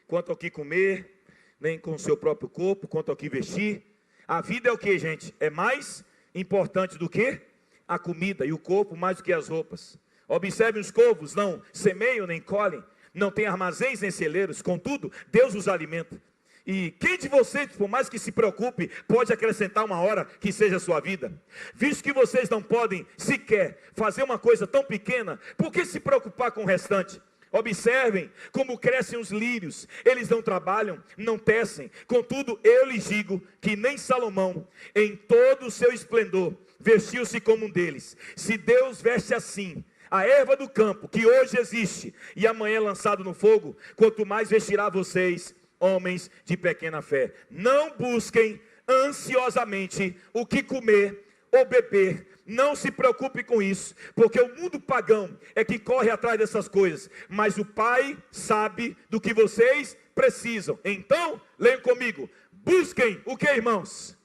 quanto ao que comer, nem com o seu próprio corpo, quanto ao que vestir. A vida é o que, gente? É mais importante do que a comida, e o corpo mais do que as roupas. Observem os corvos, não semeiam nem colhem, não têm armazéns nem celeiros, contudo, Deus os alimenta. E quem de vocês, por mais que se preocupe, pode acrescentar uma hora que seja a sua vida? Visto que vocês não podem sequer fazer uma coisa tão pequena, por que se preocupar com o restante? Observem como crescem os lírios, eles não trabalham, não tecem, contudo eu lhes digo que nem Salomão, em todo o seu esplendor, vestiu-se como um deles. Se Deus veste assim a erva do campo, que hoje existe, e amanhã é lançado no fogo, quanto mais vestirá vocês, homens de pequena fé. Não busquem ansiosamente o que comer ou beber, não se preocupe com isso, porque o mundo pagão é que corre atrás dessas coisas, mas o Pai sabe do que vocês precisam. Então, leiam comigo, busquem o que, irmãos?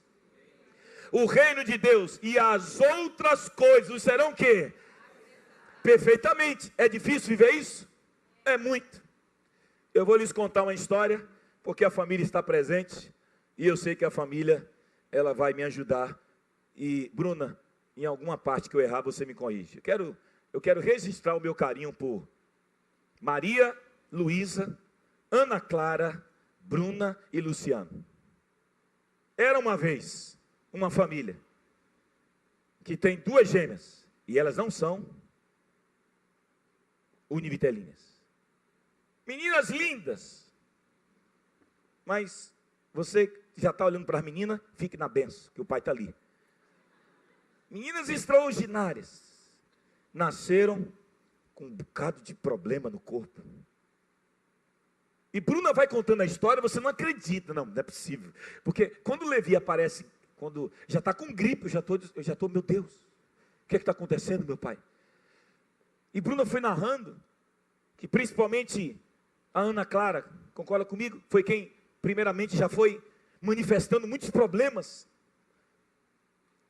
O reino de Deus, e as outras coisas serão o que? Perfeitamente. É difícil viver isso? É muito. Eu vou lhes contar uma história, porque a família está presente, e eu sei que a família, ela vai me ajudar. E Bruna, em alguma parte que eu errar, você me corrige. Eu quero registrar o meu carinho por Maria, Luísa, Ana Clara, Bruna e Luciano. Era uma vez uma família que tem duas gêmeas, e elas não são univitelinas. Meninas lindas, mas você já está olhando para as meninas, fique na benção, que o pai está ali. Meninas extraordinárias, nasceram com um bocado de problema no corpo. E Bruna vai contando a história, você não acredita, não é possível. Porque quando o Levi aparece, quando já está com gripe, eu já estou, meu Deus, o que é que está acontecendo, meu pai? E Bruna foi narrando, que principalmente a Ana Clara, concorda comigo? Foi quem primeiramente já foi manifestando muitos problemas.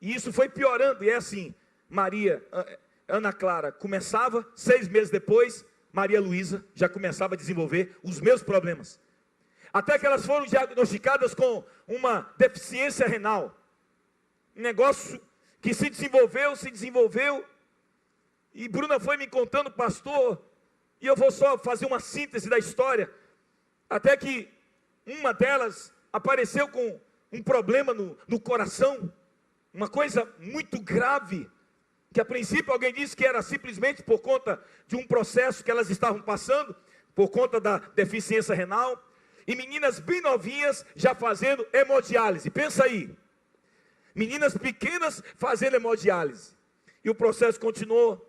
E isso foi piorando, e é assim, Ana Clara começava, 6 meses depois, Maria Luísa já começava a desenvolver os meus problemas. Até que elas foram diagnosticadas com uma deficiência renal. Um negócio que se desenvolveu, e Bruna foi me contando, pastor, e eu vou só fazer uma síntese da história, até que uma delas apareceu com um problema no coração, uma coisa muito grave, que a princípio alguém disse que era simplesmente por conta de um processo que elas estavam passando, por conta da deficiência renal, e meninas bem novinhas já fazendo hemodiálise. Pensa aí, meninas pequenas fazendo hemodiálise, e o processo continuou,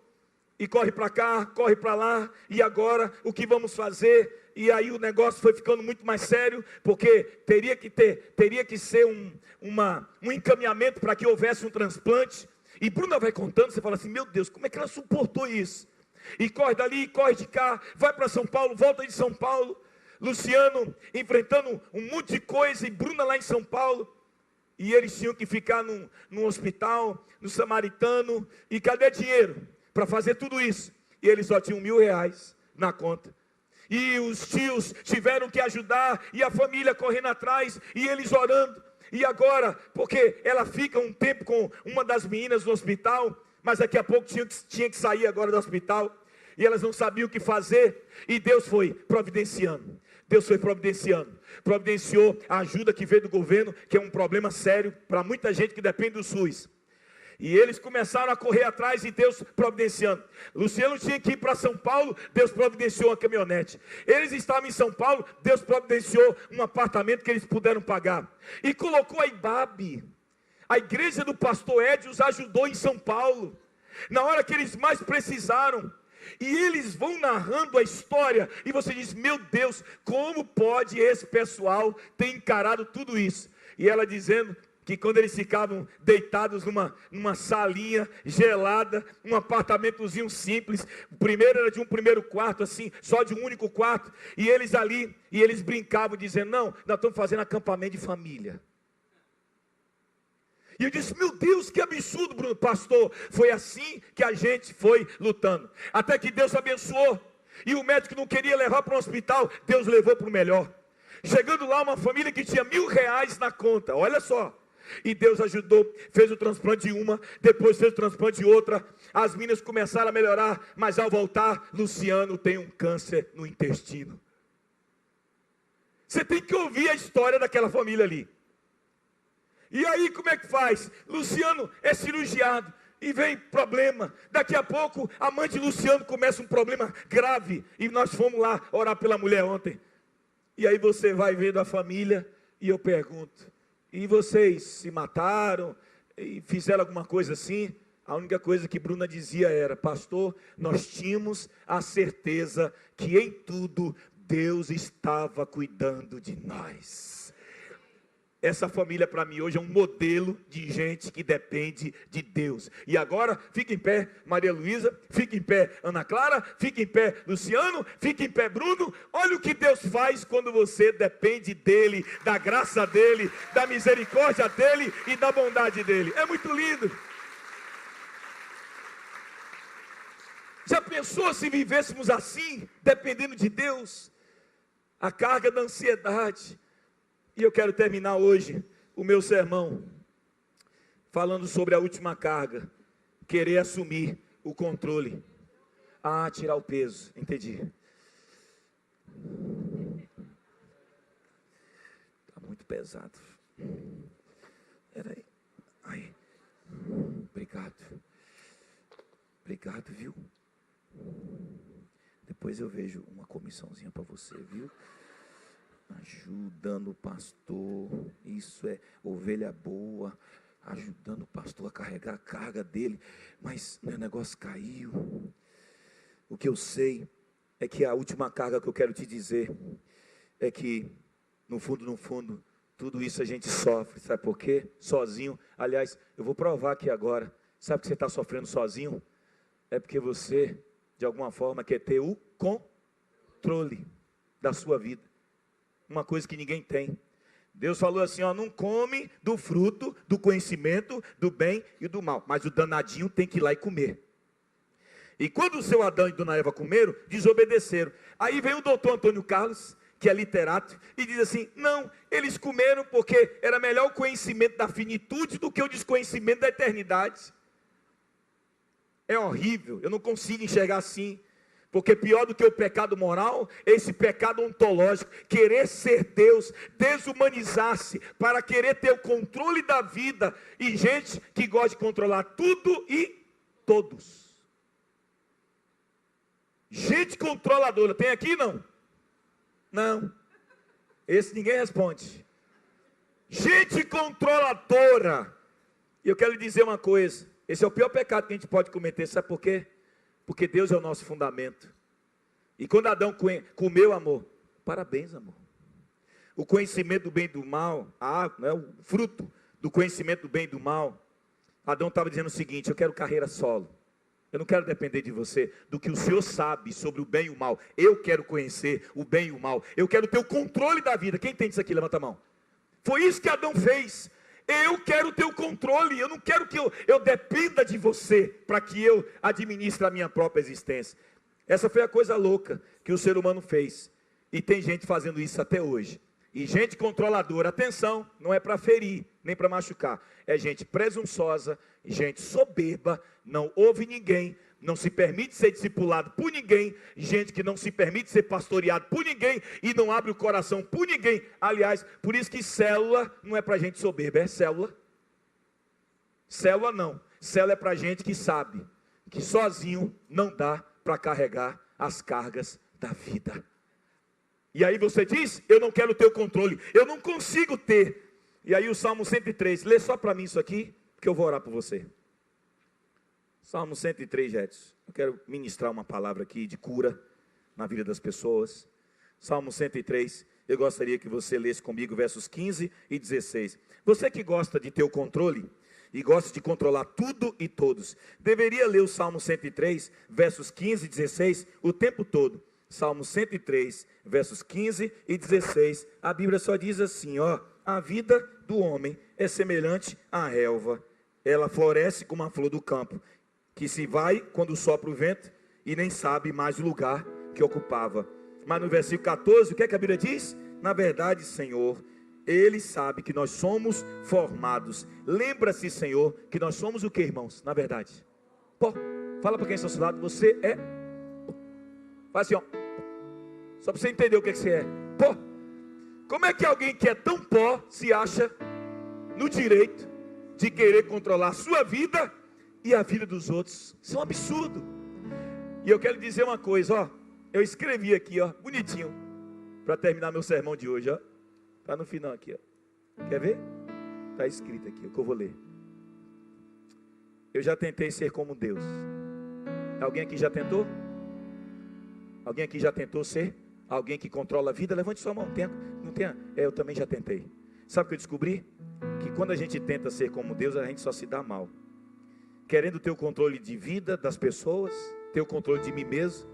e corre para cá, corre para lá, e agora o que vamos fazer? E aí o negócio foi ficando muito mais sério, porque teria que ser um encaminhamento para que houvesse um transplante. E Bruna vai contando, você fala assim, meu Deus, como é que ela suportou isso? E corre dali, corre de cá, vai para São Paulo, volta de São Paulo. Luciano enfrentando um monte de coisa, e Bruna lá em São Paulo. E eles tinham que ficar num hospital, no Samaritano, e cadê dinheiro para fazer tudo isso? E eles só tinham R$1.000 na conta. E os tios tiveram que ajudar, e a família correndo atrás, e eles orando. E agora, porque ela fica um tempo com uma das meninas no hospital, mas daqui a pouco tinha que sair agora do hospital, e elas não sabiam o que fazer, e Deus foi providenciando. Providenciou a ajuda que veio do governo, que é um problema sério para muita gente que depende do SUS. E eles começaram a correr atrás e Deus providenciando. Luciano tinha que ir para São Paulo, Deus providenciou uma caminhonete. Eles estavam em São Paulo, Deus providenciou um apartamento que eles puderam pagar. E colocou a Ibabe. A igreja do pastor Ed os ajudou em São Paulo, na hora que eles mais precisaram. E eles vão narrando a história, e você diz, meu Deus, como pode esse pessoal ter encarado tudo isso? E ela dizendo que quando eles ficavam deitados numa salinha gelada, um apartamentozinho simples, o primeiro era de um primeiro quarto, assim, só de um único quarto, e eles ali, e eles brincavam dizendo, não, nós estamos fazendo acampamento de família. E eu disse, meu Deus, que absurdo, Bruno, pastor, foi assim que a gente foi lutando, até que Deus abençoou, e o médico não queria levar para um hospital, Deus levou para o melhor. Chegando lá, uma família que tinha R$1.000 na conta, olha só, e Deus ajudou, fez o transplante de uma, depois fez o transplante de outra, as meninas começaram a melhorar, mas ao voltar, Luciano tem um câncer no intestino. Você tem que ouvir a história daquela família ali. E aí como é que faz? Luciano é cirurgiado e vem problema. Daqui a pouco a mãe de Luciano começa um problema grave. E nós fomos lá orar pela mulher ontem. E aí você vai vendo a família e eu pergunto, e vocês se mataram? E fizeram alguma coisa assim? A única coisa que Bruna dizia era, pastor, nós tínhamos a certeza que em tudo Deus estava cuidando de nós. Essa família para mim hoje é um modelo de gente que depende de Deus. E agora, fica em pé Maria Luísa, fica em pé Ana Clara, fica em pé Luciano, fica em pé Bruno. Olha o que Deus faz quando você depende dEle, da graça dEle, da misericórdia dEle e da bondade dEle. É muito lindo. Já pensou se vivêssemos assim, dependendo de Deus? A carga da ansiedade. E eu quero terminar hoje o meu sermão falando sobre a última carga, querer assumir o controle. Ah, tirar o peso, entendi. Está muito pesado. Peraí. Ai. Obrigado. Obrigado, viu? Depois eu vejo uma comissãozinha para você, viu? Ajudando o pastor, isso é ovelha boa, ajudando o pastor a carregar a carga dele, mas meu negócio caiu. O que eu sei é que a última carga que eu quero te dizer é que no fundo, tudo isso a gente sofre, sabe por quê? Sozinho. Aliás, eu vou provar aqui agora. Sabe que você está sofrendo sozinho? É porque você, de alguma forma, quer ter o controle da sua vida. Uma coisa que ninguém tem. Deus falou assim, ó, não come do fruto do conhecimento do bem e do mal, mas o danadinho tem que ir lá e comer. E quando o seu Adão e Dona Eva comeram, desobedeceram. Aí vem o doutor Antônio Carlos, que é literato, e diz assim, não, eles comeram porque era melhor o conhecimento da finitude do que o desconhecimento da eternidade. É horrível, eu não consigo enxergar assim. Porque pior do que o pecado moral, esse pecado ontológico, querer ser Deus, desumanizar-se, para querer ter o controle da vida, e gente que gosta de controlar tudo e todos. Gente controladora, tem aqui não? Não, esse ninguém responde. Gente controladora, e eu quero lhe dizer uma coisa, esse é o pior pecado que a gente pode cometer, sabe por quê? Porque Deus é o nosso fundamento. E quando Adão comeu, amor, parabéns, amor. O conhecimento do bem e do mal, né, o fruto do conhecimento do bem e do mal, Adão estava dizendo o seguinte, eu quero carreira solo. Eu não quero depender de você, do que o Senhor sabe sobre o bem e o mal. Eu quero conhecer o bem e o mal. Eu quero ter o controle da vida. Quem entende isso aqui? Levanta a mão. Foi isso que Adão fez. Eu quero ter o controle, eu não quero que eu dependa de você, para que eu administre a minha própria existência. Essa foi a coisa louca que o ser humano fez, e tem gente fazendo isso até hoje, e gente controladora, atenção, não é para ferir, nem para machucar, é gente presunçosa, gente soberba, não ouve ninguém, não se permite ser discipulado por ninguém, gente que não se permite ser pastoreado por ninguém, e não abre o coração por ninguém. Aliás, por isso que célula não é para gente soberba, é célula. Célula não. Célula é para gente que sabe que sozinho não dá para carregar as cargas da vida. E aí você diz, eu não quero ter o controle, eu não consigo ter. E aí o Salmo 103, lê só para mim isso aqui, que eu vou orar por você. Salmo 103, Edson. Eu quero ministrar uma palavra aqui de cura na vida das pessoas. Salmo 103, eu gostaria que você lesse comigo versos 15 e 16. Você que gosta de ter o controle e gosta de controlar tudo e todos, deveria ler o Salmo 103, versos 15 e 16 o tempo todo. Salmo 103, versos 15 e 16. A Bíblia só diz assim, ó: a vida do homem é semelhante à relva, ela floresce como a flor do campo, que se vai quando sopra o vento e nem sabe mais o lugar que ocupava. Mas no versículo 14, o que é que a Bíblia diz? Na verdade, Senhor, Ele sabe que nós somos formados. Lembra-se, Senhor, que nós somos o que, irmãos? Na verdade, pó. Fala para quem está ao seu lado, você é pó. Faz assim, ó. Só para você entender o que você é. Pó. Como é que alguém que é tão pó se acha no direito de querer controlar a sua vida e a vida dos outros? Isso é um absurdo. E eu quero dizer uma coisa, ó. Eu escrevi aqui, ó, bonitinho, para terminar meu sermão de hoje, ó. Está no final aqui, ó. Quer ver? Está escrito aqui, o que eu vou ler. Eu já tentei ser como Deus. Alguém aqui já tentou? Alguém aqui já tentou ser alguém que controla a vida? Levante sua mão. Não tem? Eu também já tentei. Sabe o que eu descobri? Que quando a gente tenta ser como Deus, a gente só se dá mal. Querendo ter o controle de vida das pessoas, ter o controle de mim mesmo.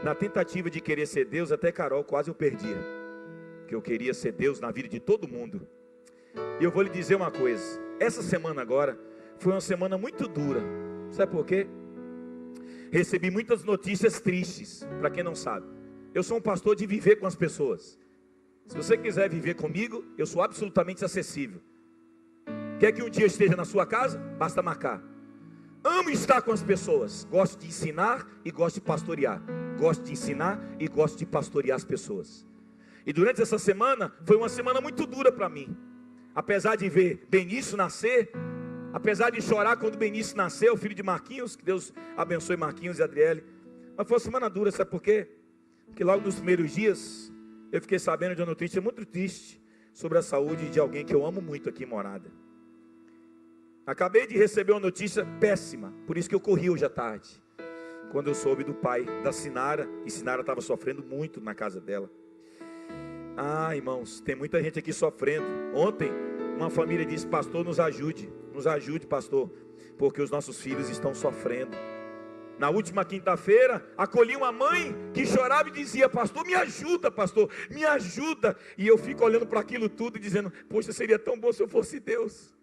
Na tentativa de querer ser Deus, até Carol quase eu perdia. Que eu queria ser Deus na vida de todo mundo. E eu vou lhe dizer uma coisa. Essa semana agora foi uma semana muito dura. Sabe por quê? Recebi muitas notícias tristes. Para quem não sabe, eu sou um pastor de viver com as pessoas. Se você quiser viver comigo, eu sou absolutamente acessível. Quer que um dia eu esteja na sua casa? Basta marcar. Amo estar com as pessoas. Gosto de ensinar e gosto de pastorear. Gosto de ensinar e gosto de pastorear as pessoas. E durante essa semana, foi uma semana muito dura para mim. Apesar de ver Benício nascer, apesar de chorar quando Benício nasceu, filho de Marquinhos, que Deus abençoe Marquinhos e Adriele. Mas foi uma semana dura, sabe por quê? Porque logo nos primeiros dias, eu fiquei sabendo de uma notícia muito triste sobre a saúde de alguém que eu amo muito aqui em Morada. Acabei de receber uma notícia péssima, por isso que eu corri hoje à tarde, quando eu soube do pai da Sinara, e Sinara estava sofrendo muito na casa dela. Ah, irmãos, tem muita gente aqui sofrendo. Ontem, uma família disse: pastor, nos ajude, pastor, porque os nossos filhos estão sofrendo. Na última quinta-feira, acolhi uma mãe que chorava e dizia: pastor, me ajuda. E eu fico olhando para aquilo tudo e dizendo: poxa, seria tão bom se eu fosse Deus.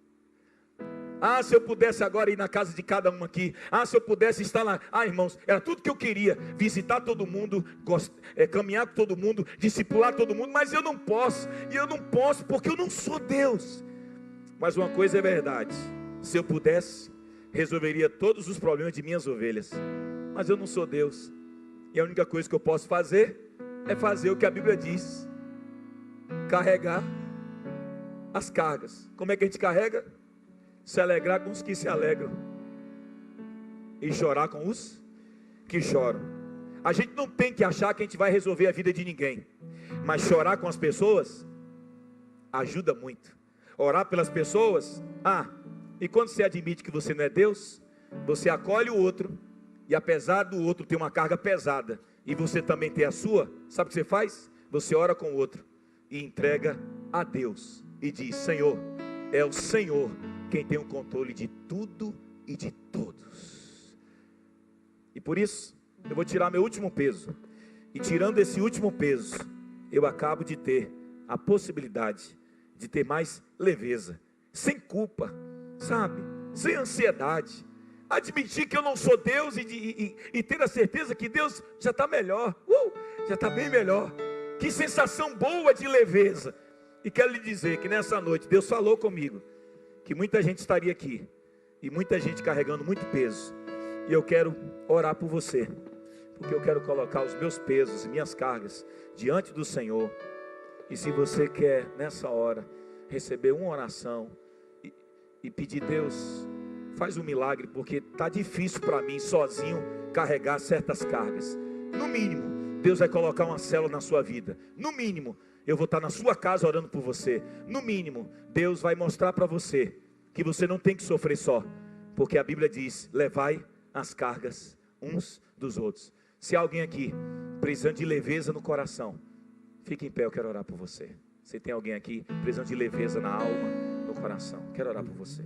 Ah, se eu pudesse agora ir na casa de cada um aqui. Ah, se eu pudesse estar lá. Ah, irmãos, era tudo que eu queria. Visitar todo mundo, caminhar com todo mundo, discipular todo mundo. Mas eu não posso. E eu não posso porque eu não sou Deus. Mas uma coisa é verdade. Se eu pudesse, resolveria todos os problemas de minhas ovelhas. Mas eu não sou Deus. E a única coisa que eu posso fazer é fazer o que a Bíblia diz: carregar as cargas. Como é que a gente carrega? Se alegrar com os que se alegram e chorar com os que choram. A gente não tem que achar que a gente vai resolver a vida de ninguém, mas chorar com as pessoas ajuda muito. Orar pelas pessoas. E quando você admite que você não é Deus, você acolhe o outro, e apesar do outro ter uma carga pesada e você também ter a sua, sabe o que você faz? Você ora com o outro e entrega a Deus e diz: Senhor, é o Senhor quem tem o controle de tudo e de todos. E por isso, eu vou tirar meu último peso. E tirando esse último peso, eu acabo de ter a possibilidade de ter mais leveza, sem culpa, sabe? Sem ansiedade. Admitir que eu não sou Deus e ter a certeza que Deus já está melhor. Já está bem melhor. Que sensação boa de leveza. E quero lhe dizer que nessa noite Deus falou comigo que muita gente estaria aqui, e muita gente carregando muito peso, e eu quero orar por você, porque eu quero colocar os meus pesos e minhas cargas diante do Senhor. E se você quer nessa hora receber uma oração e pedir: Deus, Faz um milagre, porque está difícil para mim sozinho carregar certas cargas. No mínimo, Deus vai colocar uma célula na sua vida. No mínimo, eu vou estar na sua casa orando por você. No mínimo, Deus vai mostrar para você que você não tem que sofrer só, porque a Bíblia diz: levai as cargas uns dos outros. Se há alguém aqui precisando de leveza no coração, fique em pé, eu quero orar por você. Se tem alguém aqui precisando de leveza na alma, no coração, quero orar por você.